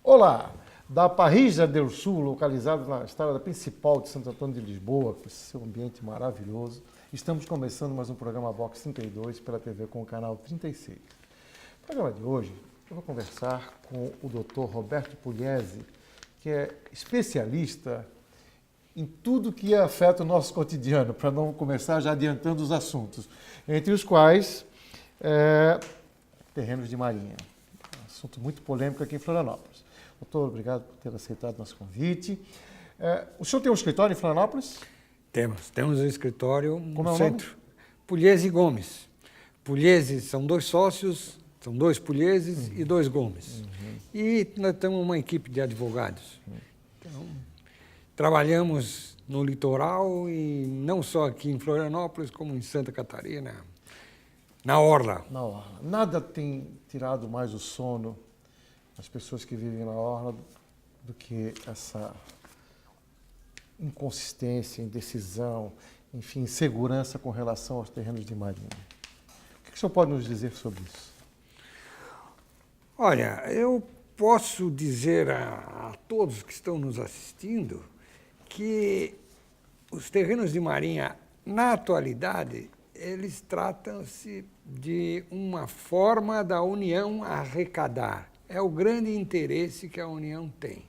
Olá! Da Parrilla del Sul, localizado na estrada principal de Santo Antônio de Lisboa, com esse seu ambiente maravilhoso, estamos começando mais um programa Box 32 pela TV com o canal 36. No programa de hoje, eu vou conversar com o Dr. Roberto Pugliese, que é especialista em tudo que afeta o nosso cotidiano, para não começar já adiantando os assuntos, entre os quais terrenos de marinha. Um assunto muito polêmico aqui em Florianópolis. Doutor, obrigado por ter aceitado nosso convite. O senhor tem um escritório em Florianópolis? Temos um escritório Como no é o centro. nome? Pugliese e Gomes. Pugliese são 2 sócios, são 2 Puglieses e 2 Gomes. E nós temos uma equipe de advogados. Então, trabalhamos no litoral e não só aqui em Florianópolis, como em Santa Catarina, na Orla. Na orla. Nada tem tirado mais o sono das pessoas que vivem na orla do que essa inconsistência, indecisão, enfim, insegurança com relação aos terrenos de marinha. O que o senhor pode nos dizer sobre isso? Olha, eu posso dizer a todos que estão nos assistindo que os terrenos de marinha, na atualidade, eles tratam-se de uma forma da União arrecadar. É o grande interesse que a União tem.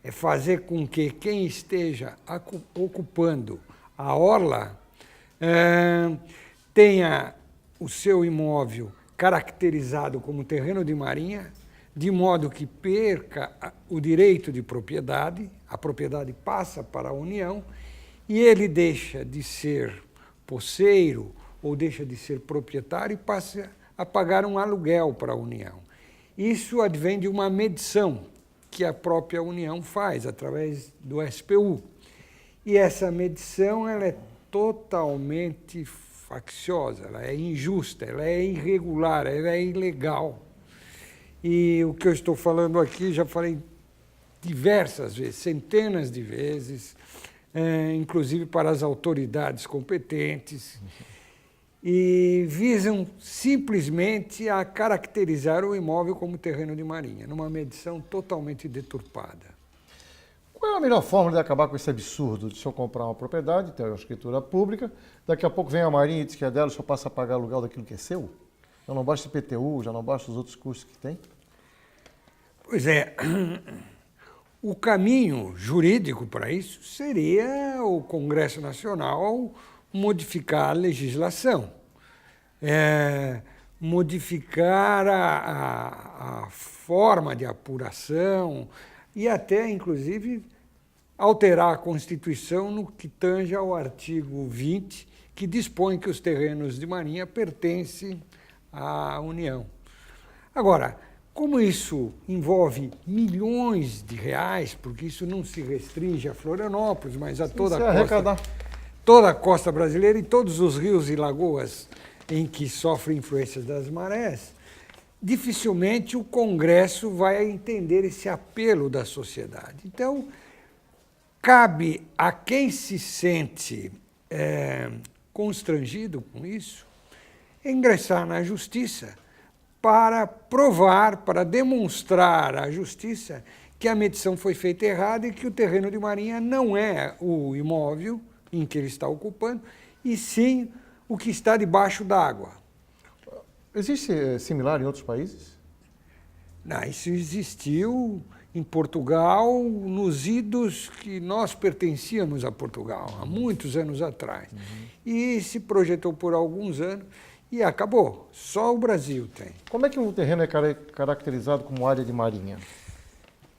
É fazer com que quem esteja ocupando a orla tenha o seu imóvel caracterizado como terreno de marinha, de modo que perca o direito de propriedade, a propriedade passa para a União e ele deixa de ser posseiro ou deixa de ser proprietário e passa a pagar um aluguel para a União. Isso advém de uma medição que a própria União faz através do SPU. E essa medição ela é totalmente facciosa, ela é injusta, ela é irregular, ela é ilegal. E o que eu estou falando aqui, já falei diversas vezes, centenas de vezes, inclusive para as autoridades competentes, e visam simplesmente a caracterizar o imóvel como terreno de marinha, numa medição totalmente deturpada. Qual é a melhor forma de acabar com esse absurdo de o senhor comprar uma propriedade, ter uma escritura pública, daqui a pouco vem a marinha e diz que é dela, o senhor passa a pagar aluguel daquilo que é seu? Já não basta IPTU, já não basta os outros custos que tem? Pois é, o caminho jurídico para isso seria o Congresso Nacional modificar a legislação, modificar a forma de apuração e até, inclusive, alterar a Constituição no que tange ao artigo 20, que dispõe que os terrenos de marinha pertencem à União. Agora, como isso envolve milhões de reais, porque isso não se restringe a Florianópolis, mas a toda a costa brasileira e todos os rios e lagoas em que sofrem influências das marés, dificilmente o Congresso vai entender esse apelo da sociedade. Então, cabe a quem se sente constrangido com isso, ingressar na Justiça para provar, para demonstrar à Justiça que a medição foi feita errada e que o terreno de marinha não é o imóvel em que ele está ocupando, e sim o que está debaixo d'água. Existe similar em outros países? Não, isso existiu em Portugal, nos idos que nós pertencíamos a Portugal, há muitos anos atrás. E se projetou por alguns anos e acabou. Só o Brasil tem. Como é que um terreno é caracterizado como área de marinha?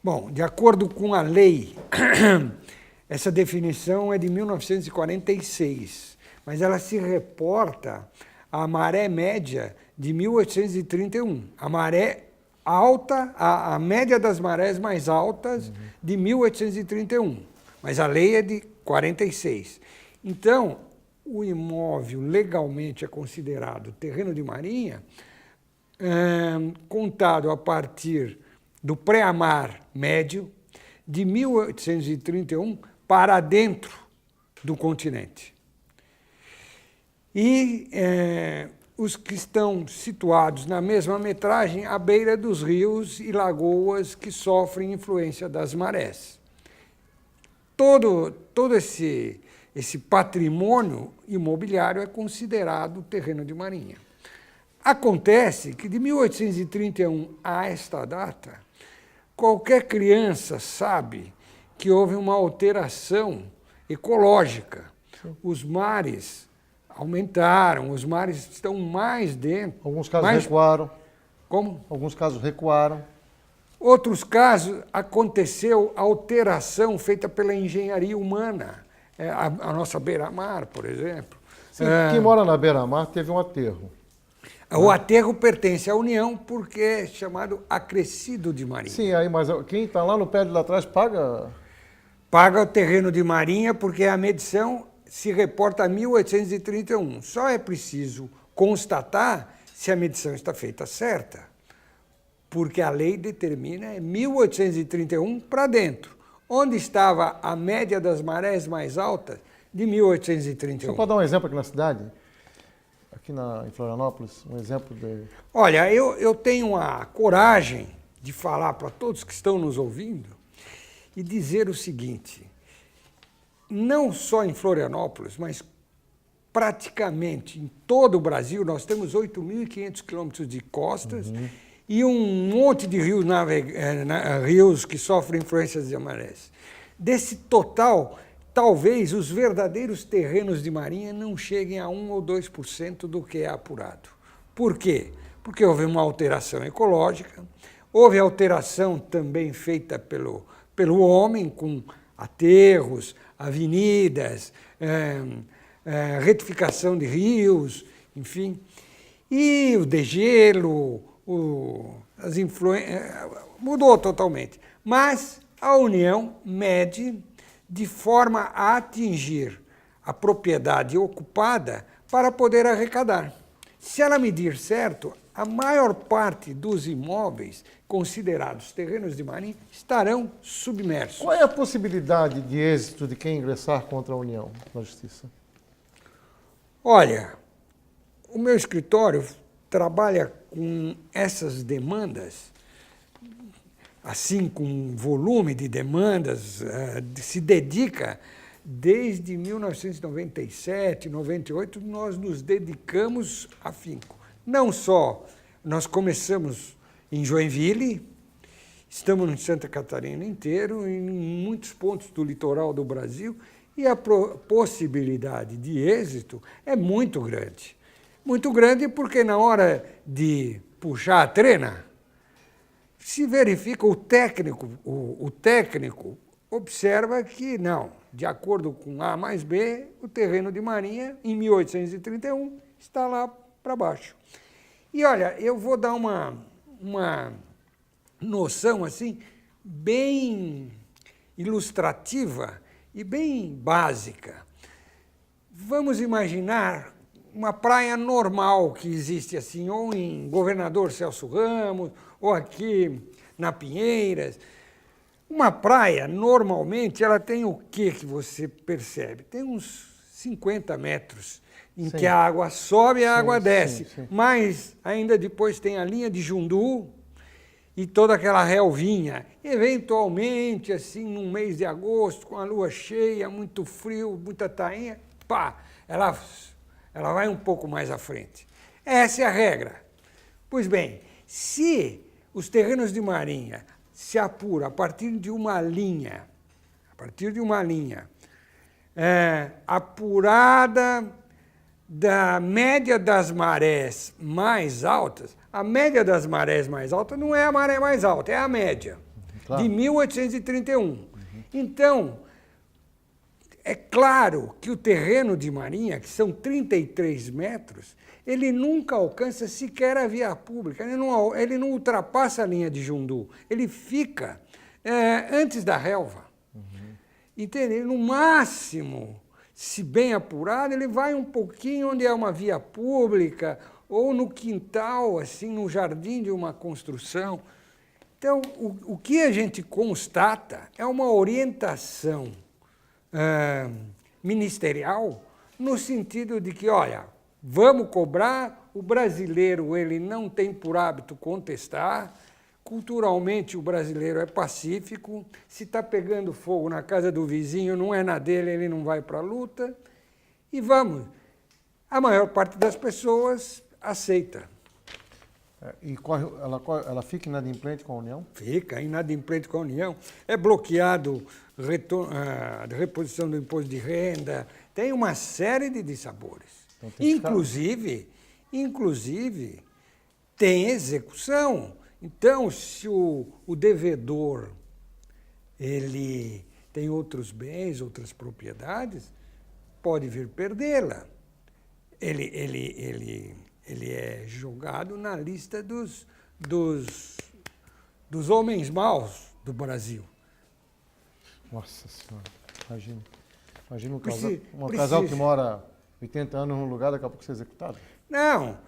Bom, de acordo com a lei, essa definição é de 1946, mas ela se reporta à maré média de 1831. A maré alta, a média das marés mais altas de 1831, mas a lei é de 46. Então, o imóvel legalmente é considerado terreno de marinha, contado a partir do pré-amar médio, de 1831 para dentro do continente. E os que estão situados na mesma metragem à beira dos rios e lagoas que sofrem influência das marés. Todo esse patrimônio imobiliário é considerado terreno de marinha. Acontece que de 1831 a esta data, qualquer criança sabe que houve uma alteração ecológica. Os mares aumentaram, os mares estão mais dentro. Alguns casos recuaram. Como? Alguns casos recuaram. Outros casos, aconteceu alteração feita pela engenharia humana. A nossa beira-mar, por exemplo. Sim, quem mora na beira-mar teve um aterro. O aterro pertence à União porque é chamado acrescido de marinha. Sim, aí, mas quem está lá no pé de lá atrás paga... Paga o terreno de marinha porque a medição se reporta a 1831. Só é preciso constatar se a medição está feita certa, porque a lei determina 1831 para dentro, onde estava a média das marés mais altas de 1831. Só para dar um exemplo aqui na cidade, aqui em Florianópolis, um exemplo de... Olha, eu tenho a coragem de falar para todos que estão nos ouvindo e dizer o seguinte: não só em Florianópolis, mas praticamente em todo o Brasil, nós temos 8.500 quilômetros de costas e um monte de rios, rios que sofrem influências de marés. Desse total, talvez os verdadeiros terrenos de marinha não cheguem a 1 ou 2% do que é apurado. Por quê? Porque houve uma alteração ecológica, houve alteração também feita pelo homem, com aterros, avenidas, retificação de rios, enfim. E o degelo, as influências, mudou totalmente. Mas a União mede de forma a atingir a propriedade ocupada para poder arrecadar. Se ela medir certo, a maior parte dos imóveis considerados terrenos de marinha estarão submersos. Qual é a possibilidade de êxito de quem ingressar contra a União na Justiça? Olha, o meu escritório trabalha com essas demandas, assim, com um volume de demandas, se dedica desde 1997, 98, nós nos dedicamos afinco. Não só nós começamos em Joinville, estamos em Santa Catarina inteiro, em muitos pontos do litoral do Brasil, e a possibilidade de êxito é muito grande. Muito grande porque na hora de puxar a trena, se verifica o técnico observa que não, de acordo com A mais B, o terreno de marinha, em 1831, está lá para baixo. E olha, eu vou dar uma noção assim, bem ilustrativa e bem básica. Vamos imaginar uma praia normal que existe assim, ou em Governador Celso Ramos, ou aqui na Pinheiras. Uma praia, normalmente, ela tem o que você percebe? Tem uns 50 metros em que a água sobe e a água desce. Sim. Mas ainda depois tem a linha de Jundu e toda aquela relvinha. Eventualmente, assim, num mês de agosto, com a lua cheia, muito frio, muita tainha, pá, ela vai um pouco mais à frente. Essa é a regra. Pois bem, se os terrenos de marinha se apura a partir de uma linha, apurada da média das marés mais altas, a média das marés mais altas não é a maré mais alta, é a média, claro, de 1831. Então, é claro que o terreno de marinha, que são 33 metros, ele nunca alcança sequer a via pública, ele não ultrapassa a linha de Jundu, ele fica antes da relva. Entende? No máximo, se bem apurado, ele vai um pouquinho onde é uma via pública, ou no quintal, assim, no jardim de uma construção. Então, o que a gente constata é uma orientação ministerial no sentido de que, olha, vamos cobrar, o brasileiro ele não tem por hábito contestar, culturalmente o brasileiro é pacífico, se está pegando fogo na casa do vizinho, não é na dele, ele não vai para a luta, e vamos. A maior parte das pessoas aceita. E ela fica inadimplente com a União? Fica inadimplente com a União. É bloqueado a reposição do imposto de renda, tem uma série de dissabores. Então, inclusive, tem execução. Então, se o devedor ele tem outros bens, outras propriedades, pode vir perdê-la. Ele é jogado na lista dos homens maus do Brasil. Nossa Senhora, imagina um casal que mora 80 anos num lugar, daqui a pouco ser executado. Não,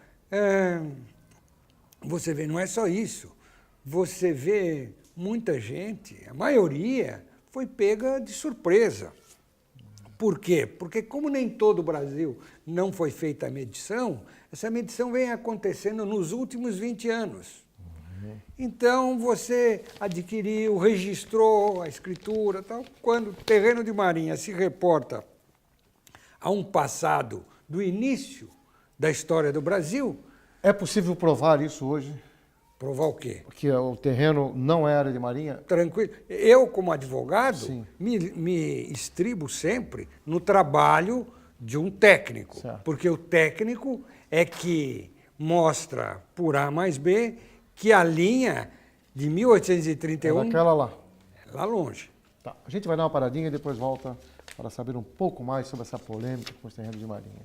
você vê, não é só isso. Você vê muita gente, a maioria, foi pega de surpresa. Por quê? Porque como nem todo o Brasil não foi feita a medição, essa medição vem acontecendo nos últimos 20 anos. Então, você adquiriu, registrou a escritura, tal. Quando o terreno de Marinha se reporta a um passado do início da história do Brasil... É possível provar isso hoje? Provar o quê? Que o terreno não é área de Marinha? Tranquilo. Eu, como advogado, me estribo sempre no trabalho de um técnico. Certo. Porque o técnico é que mostra por A mais B que a linha de 1831... É aquela lá. É lá longe. Tá. A gente vai dar uma paradinha e depois volta para saber um pouco mais sobre essa polêmica com os terrenos de Marinha.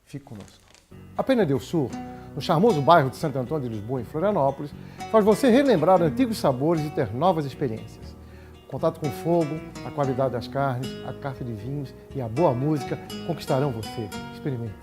Fique conosco. A Penha del Sur, no charmoso bairro de Santo Antônio de Lisboa, em Florianópolis, faz você relembrar antigos sabores e ter novas experiências. O contato com o fogo, a qualidade das carnes, a carta de vinhos e a boa música conquistarão você. Experimente.